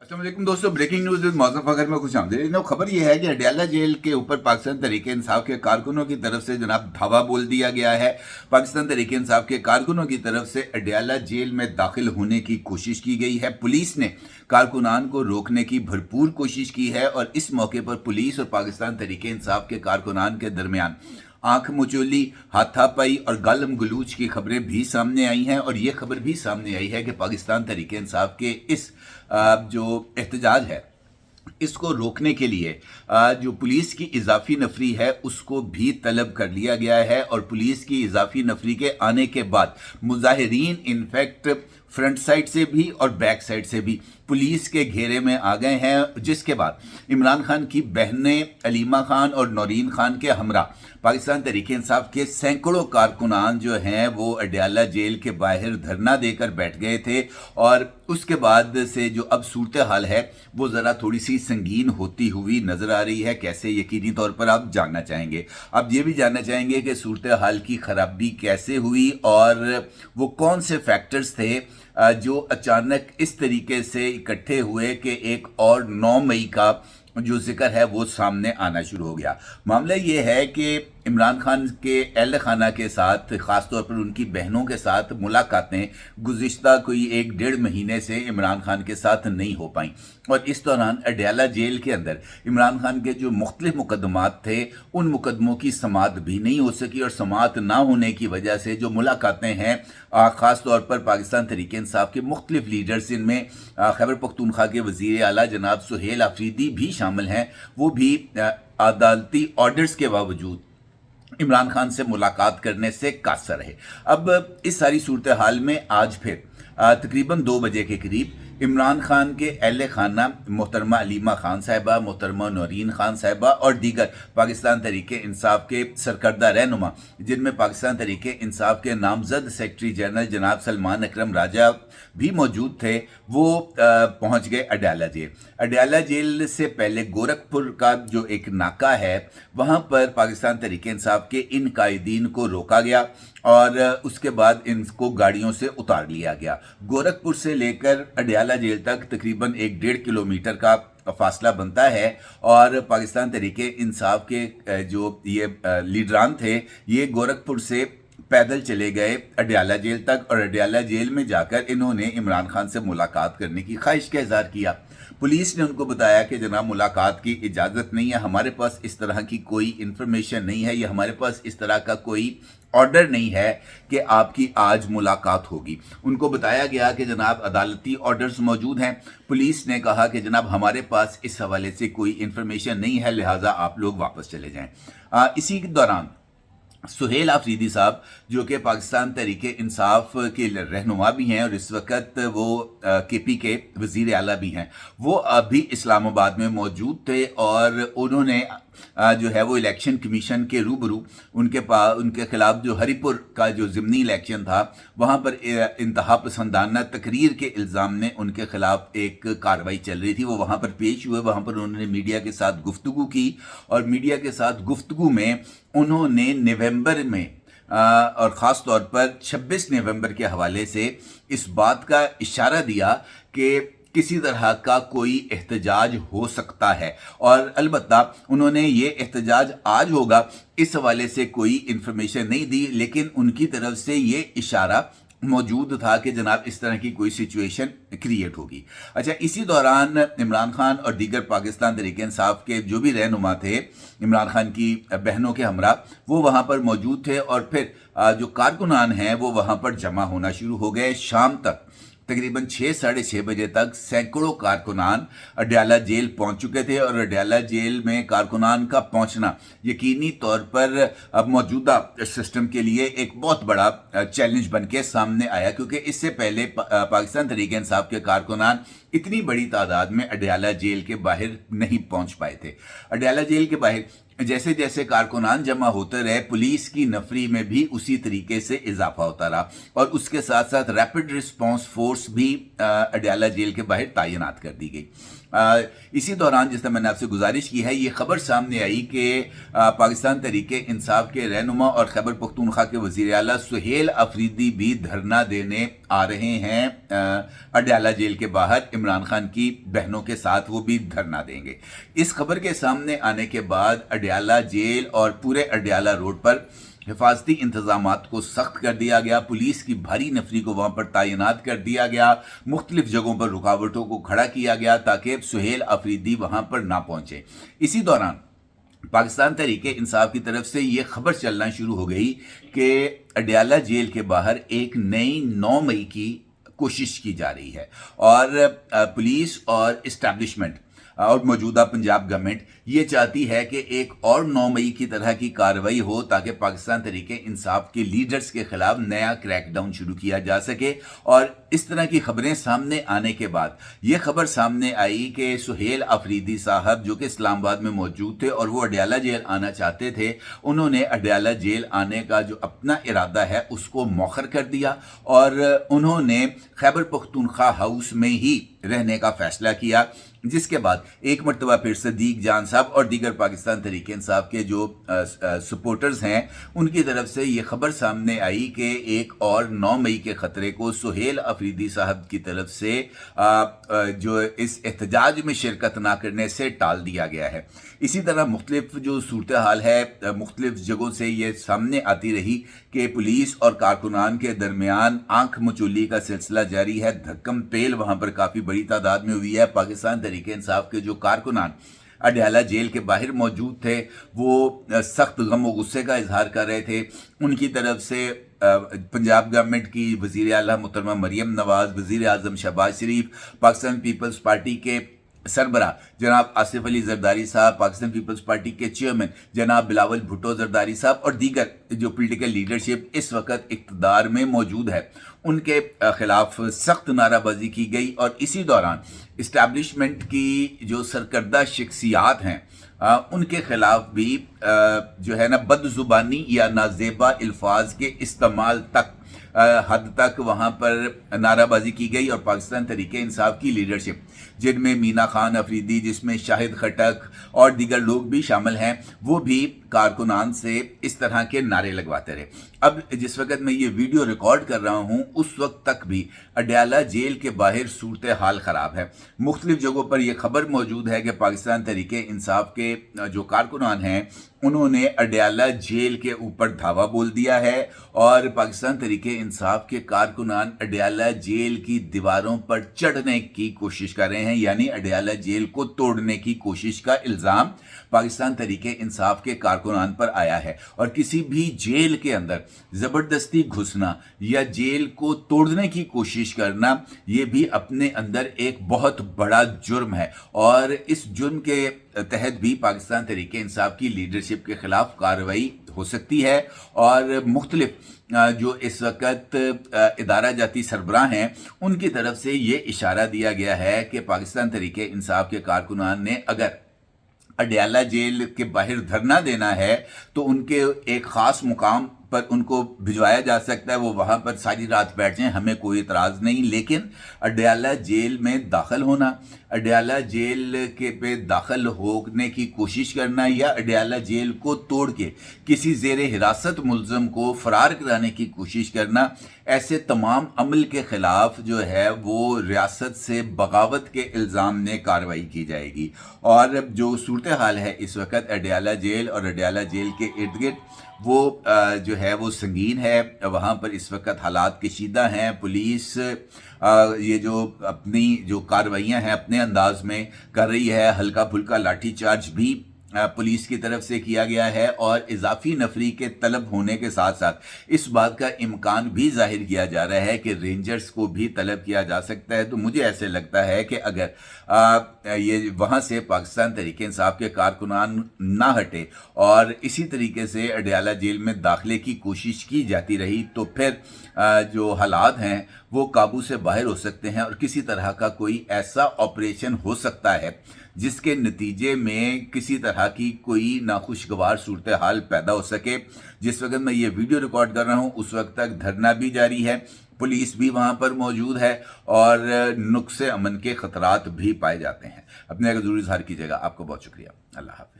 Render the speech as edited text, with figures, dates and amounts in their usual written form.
अस्सलामुअलैकुम दोस्तों, breaking news with Mauzam Fakhar में खुश आमदीद। खबर यह है कि अडयाला जेल के ऊपर पाकिस्तान तहरीक इंसाफ के कारकुनों की तरफ से जनाब धावा बोल दिया गया है। पाकिस्तान तहरीक इंसाफ के कारकुनों की तरफ से अडयाला जेल में दाखिल होने की कोशिश की गई है। पुलिस ने कारकुनान को रोकने की भरपूर कोशिश की है और इस मौके पर पुलिस और पाकिस्तान तहरीक इंसाफ के कारकुनान के दरमियान आंख मुचोली, हाथापाई और गालम गलूच की खबरें भी सामने आई हैं। और ये खबर भी सामने आई है कि पाकिस्तान तहरीक इंसाफ के इस जो एहतजाज है इसको रोकने के लिए जो पुलिस की इजाफी नफरी है उसको भी तलब कर लिया गया है। और पुलिस की इजाफी नफरी के आने के बाद मुजाहिरीन इनफैक्ट फ्रंट साइड से भी और बैक साइड से भी पुलिस के घेरे में आ गए हैं, जिसके बाद इमरान खान की बहनें अलीमा खान और नौरीन खान के हमरा पाकिस्तान तहरीक इंसाफ के सैकड़ों कारकुनान जो हैं वो अडयाला जेल के बाहर धरना देकर बैठ गए थे। और उसके बाद से जो अब सूरत हाल है वो ज़रा थोड़ी सी संगीन होती हुई नज़र आ रही है। कैसे, यकीनी तौर पर आप जानना चाहेंगे। आप ये भी जानना चाहेंगे कि सूरत हाल की खराबी कैसे हुई और वो कौन से फैक्टर्स थे जो अचानक इस तरीके से इकट्ठे हुए कि एक और 9 मई का जो जिक्र है वो सामने आना शुरू हो गया। मामला ये है कि इमरान खान के अहल खाना के साथ, ख़ास तौर पर उनकी बहनों के साथ मुलाकातें गुज़िश्ता कोई 1-1.5 महीने से इमरान खान के साथ नहीं हो पाई। और इस दौरान अडयाला जेल के अंदर इमरान खान के जो मुख्तलिफ मुकदमात थे उन मुकदमों की समाअत भी नहीं हो सकी। और समाअत ना होने की वजह से जो मुलाकातें हैं ख़ास तौर पर पाकिस्तान तहरीक इंसाफ के मुख्तलिफ लीडर्स, इनमें खैबर पख्तूनख्वा के वज़ीर आला जनाब सुहेल आफरीदी भी शामिल हैं, वो भी अदालती ऑर्डर्स के बावजूद इमरान खान से मुलाकात करने से कासर रहे। अब इस सारी सूरत हाल में आज फिर तकरीबन 2 बजे के करीब इमरान खान के अहल खाना मोहतरमा अलीमा खान साहिबा, मोहतरमा नौरीन खान साहिबा और दीगर पाकिस्तान तहरीक इंसाफ के सरकर्दा रहनुमा, जिनमें पाकिस्तान तहरीक इंसाफ के नामजद सेक्रेटरी जनरल जनाब सलमान अकरम राजा भी मौजूद थे, वो पहुंच गए अडयाला जेल। अडयाला जेल से पहले गोरखपुर का जो एक नाका है वहां पर पाकिस्तान तहरीक इंसाफ के इन कायदीन को रोका गया और उसके बाद इनको गाड़ियों से उतार लिया गया। गोरखपुर से लेकर अडयाला जेल तक तकरीबन 1-1.5 किलोमीटर का फासला बनता है। और पाकिस्तान तहरीक इंसाफ के जो ये लीडरान थे ये गोरखपुर से पैदल चले गए अडयाला जेल तक और अडयाला जेल में जाकर इन्होंने इमरान खान से मुलाकात करने की ख्वाहिश का इजहार किया। पुलिस ने उनको बताया कि जनाब मुलाकात की इजाज़त नहीं है, हमारे पास इस तरह की कोई इन्फॉर्मेशन नहीं है, या हमारे पास इस तरह का कोई ऑर्डर नहीं है कि आपकी आज मुलाकात होगी। उनको बताया गया कि जनाब अदालती ऑर्डर्स मौजूद हैं। पुलिस ने कहा कि जनाब हमारे पास इस हवाले से कोई इन्फॉर्मेशन नहीं है, लिहाजा आप लोग वापस चले जाएं। इसी के दौरान सुहेल आफरीदी साहब, जो कि पाकिस्तान तहरीक इंसाफ के रहनुमा भी हैं और इस वक्त वो केपी के वज़ीर आला भी हैं, वो अभी इस्लामाबाद में मौजूद थे और उन्होंने जो है वो इलेक्शन कमीशन के रूबरू उनके खिलाफ जो हरिपुर का जो ज़िमनी इलेक्शन था वहाँ पर इंतहा पसंदाना तकरीर के इल्ज़ाम में उनके खिलाफ एक कार्रवाई चल रही थी। वो वहाँ पर पेश हुए, वहाँ पर उन्होंने मीडिया के साथ गुफ्तगू की और मीडिया के साथ गुफ्तगू में उन्होंने नवंबर में और ख़ास तौर पर 26 नवंबर के हवाले से इस बात का इशारा दिया कि किसी तरह का कोई एहतजाज हो सकता है। और अलबत्ता उन्होंने ये एहतजाज आज होगा इस हवाले से कोई इन्फॉर्मेशन नहीं दी, लेकिन उनकी तरफ से ये इशारा मौजूद था कि जनाब इस तरह की कोई सिचुएशन क्रिएट होगी। अच्छा, इसी दौरान इमरान खान और दीगर पाकिस्तान तहरीक इंसाफ के जो भी रहनुमा थे, इमरान खान की बहनों के हमरा, वो वहाँ पर मौजूद थे और फिर जो कारकुनान हैं वो वहाँ पर जमा होना शुरू हो गए। शाम तक तकरीबन 6-6:30 बजे तक सैकड़ों कारकुनान अडयाला जेल पहुंच चुके थे और अडयाला जेल में कारकुनान का पहुंचना यकीनी तौर पर अब मौजूदा सिस्टम के लिए एक बहुत बड़ा चैलेंज बन के सामने आया, क्योंकि इससे पहले पाकिस्तान तहरीक इंसाफ के कारकुनान इतनी बड़ी तादाद में अडयाला जेल के बाहर नहीं पहुंच पाए थे। अडयाला जेल के बाहर जैसे जैसे कारकुनान जमा होते रहे, पुलिस की नफरी में भी उसी तरीके से इजाफा होता रहा और उसके साथ साथ रैपिड रिस्पांस फोर्स भी अडयाला जेल के बाहर तैनात कर दी गई। इसी दौरान जिस तरह मैंने आपसे गुजारिश की है, ये खबर सामने आई कि पाकिस्तान तहरीक इंसाफ के रहनुमा और खैबर पख्तूनख्वा के वज़ीर आला सुहेल आफरीदी भी धरना देने आ रहे हैं अडयाला जेल के बाहर इमरान खान की बहनों के साथ, वो भी धरना देंगे। इस खबर के सामने आने के बाद अडयाला जेल और पूरे अडयाला रोड पर हिफाजती इंतजामात को सख्त कर दिया गया। पुलिस की भारी नफरी को वहां पर तैनात कर दिया गया। मुख्तलिफ जगहों पर रुकावटों को खड़ा किया गया ताकि सुहेल अफरीदी वहां पर ना पहुंचे। इसी दौरान पाकिस्तान तहरीक इंसाफ की तरफ से ये खबर चलना शुरू हो गई कि अडयाला जेल के बाहर एक नई 9 मई की कोशिश की जा रही है और पुलिस और इस्टेब्लिशमेंट और मौजूदा पंजाब गवर्नमेंट ये चाहती है कि एक और 9 मई की तरह की कार्रवाई हो ताकि पाकिस्तान तहरीक इंसाफ के लीडर्स के खिलाफ नया क्रैकडाउन शुरू किया जा सके। और इस तरह की खबरें सामने आने के बाद ये खबर सामने आई कि सुहेल अफरीदी साहब जो कि इस्लामाबाद में मौजूद थे और वो अडयाला जेल आना चाहते थे, उन्होंने अडयाला जेल आने का जो अपना इरादा है उसको मौखर कर दिया और उन्होंने खैबर पख्तूनख्वा हाउस में ही रहने का फैसला किया। जिसके बाद एक मरतबा फिर सदीक जान साहब और दीगर पाकिस्तान तहरीक इंसाफ के जो सपोर्टर्स हैं उनकी तरफ से ये खबर सामने आई कि एक और 9 मई के खतरे को सुहेल अफरीदी साहब की तरफ से जो इस एहतजाज में शिरकत ना करने से टाल दिया गया है। इसी तरह मुख्तलिफ जो सूरत हाल है मुख्तलिफ जगहों से ये सामने आती रही कि पुलिस और कारकुनान के दरमियान आंख मचोली का सिलसिला जारी है। धक्कम पेल वहां पर काफ़ी बड़ी तादाद में हुई है। पाकिस्तान तहरीक इंसाफ के जो कारकुनान अडयाला जेल के बाहर मौजूद थे वो सख्त गम व गुस्से का इजहार कर रहे थे। उनकी तरफ से पंजाब गवर्नमेंट की वज़ीर आला मुहतरमा मरियम नवाज, वज़ीर आज़म शहबाज शरीफ, पाकिस्तान पीपल्स पार्टी के सरबरा जनाब आसिफ अली जरदारी साहब, पाकिस्तान पीपल्स पार्टी के चेयरमैन जनाब बिलावल भुट्टो जरदारी साहब और दीगर जो पॉलिटिकल लीडरशिप इस वक्त इक़्तिदार में मौजूद है, उनके खिलाफ सख्त नाराबाजी की गई। और इसी दौरान इस्टेब्लिशमेंट की जो सरकर्दा शख्सियात हैं उनके खिलाफ भी जो है ना बदजुबानी या नाजेबा अल्फाज के इस्तेमाल तक हद तक वहाँ पर नाराबाजी की गई। और पाकिस्तान तहरीक इंसाफ की लीडरशिप जिनमें मीना खान अफरीदी, जिसमें शाहिद खटक और दीगर लोग भी शामिल हैं, वो भी कारकुनान से इस तरह के नारे लगवाते रहे। अब जिस वक्त मैं ये वीडियो रिकॉर्ड कर रहा हूँ उस वक्त तक भी अडयाला जेल के बाहर सूरत हाल ख़राब है। मुख्तलिफ जगहों पर यह खबर मौजूद है कि पाकिस्तान तहरीक इंसाफ के जो कारकुनान हैं उन्होंने अडयाला जेल के ऊपर धावा बोल दिया है और पाकिस्तान तहरीक इंसाफ के कारकुनान अडयाला जेल की दीवारों पर चढ़ने की कोशिश कर रहे हैं, यानी अडयाला जेल को तोड़ने की कोशिश का इल्ज़ाम पाकिस्तान तहरीक इंसाफ के कारकुनान पर आया है। और किसी भी जेल के अंदर ज़बरदस्ती घुसना या जेल को तोड़ने की कोशिश करना ये भी अपने अंदर एक बहुत बड़ा जुर्म है और इस जुर्म के तहत भी पाकिस्तान तहरीक इंसाफ की लीडरशिप के खिलाफ कार्रवाई हो सकती है। और मुख्तलिफ जो इस वक्त इदारा जाती सरबराह हैं उनकी तरफ से ये इशारा दिया गया है कि पाकिस्तान तहरीक इंसाफ के कारकुनान ने अगर अडयाला जेल के बाहर धरना देना है तो उनके एक ख़ास मुकाम पर उनको भिजवाया जा सकता है, वो वहाँ पर सारी रात बैठ जाएं, हमें कोई इतराज़ नहीं। लेकिन अडयाला जेल में दाखिल होना, अडयाला जेल के पे दाखिल होने की कोशिश करना या अडयाला जेल को तोड़ के किसी ज़ेर हिरासत मुल्ज़म को फ़रार कराने की कोशिश करना, ऐसे तमाम अमल के ख़िलाफ़ जो है वो रियासत से बगावत के इल्ज़ाम में कार्रवाई की जाएगी। और जो सूरत हाल है इस वक्त अडयाला जेल और अडयाला जेल के इर्द गिर्द वो जो है वो संगीन है। वहाँ पर इस वक्त हालात कशीदा हैं। पुलिस ये जो अपनी जो कार्रवाइयाँ हैं अपने अंदाज में कर रही है। हल्का फुल्का लाठी चार्ज भी पुलिस की तरफ से किया गया है और इजाफी नफरी के तलब होने के साथ साथ इस बात का इम्कान भी जाहिर किया जा रहा है कि रेंजर्स को भी तलब किया जा सकता है। तो मुझे ऐसे लगता है कि अगर ये वहाँ से पाकिस्तान तहरीक इंसाफ के कारकुनान ना हटे और इसी तरीके से अडयाला जेल में दाखिले की कोशिश की जाती रही तो फिर जो हालात हैं वो काबू से बाहर हो सकते हैं और किसी तरह का कोई ऐसा ऑपरेशन हो सकता है जिसके नतीजे में किसी तरह की कोई नाखुशगवार सूरत हाल पैदा हो सके। जिस वक्त मैं ये वीडियो रिकॉर्ड कर रहा हूँ उस वक्त तक धरना भी जारी है, पुलिस भी वहाँ पर मौजूद है और नुक्से अमन के खतरात भी पाए जाते हैं। अपने अगर ज़रूर इज़हार कीजिएगा। आपको बहुत शुक्रिया। अल्लाह हाफ़िज़।